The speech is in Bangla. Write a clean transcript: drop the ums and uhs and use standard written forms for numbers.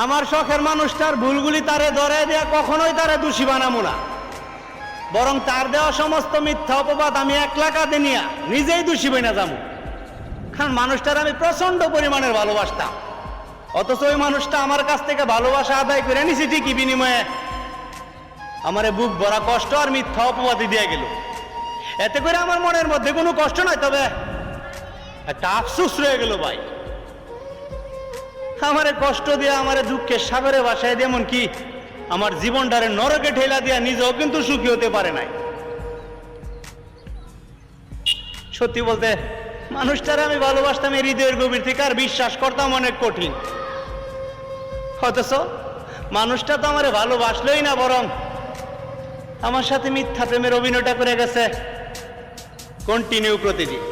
আমার শখের মানুষটার ভুলগুলি তারে ধরে দেয়া কখনোই তারে দোষী বানাবো না, বরং তার দেওয়া সমস্ত মিথ্যা অপবাদ আমি একলা কাঁধে নিয়ে নিজেই দোষী বইনা যাবো। কারণ মানুষটার আমি প্রচন্ড পরিমাণের ভালোবাসতাম, অথচ ওই মানুষটা আমার কাছ থেকে ভালোবাসা আদায় করে নিছি ঠিকই, বিনিময়ে আমারে বুক ভরা কষ্ট আর মিথ্যা অপবাদই দিয়ে গেল। এতে করে আমার মনের মধ্যে কোনো কষ্ট নয়, তবে একটা আফসোস রয়ে গেল ভাই। আমারে কষ্ট দিয়ে আমারে দুঃখের সাগরে ভাসায় দিয়ে এমনকি আমার জীবনটারে নরকে ঠেলা দিয়া নিজেও কিন্তু সুখী হতে পারে নাই। সত্যি বলতে মানুষটারে আমি ভালোবাসতাম এই হৃদয়ের গভীর থেকে, আর বিশ্বাস করতাম অনেক কঠিন। অথচ মানুষটা তো আমারে ভালোবাসলোই না, বরং আমার সাথে মিথ্যা প্রেমের অভিনয়টা করে গেছে কন্টিনিউ প্রতিদিন।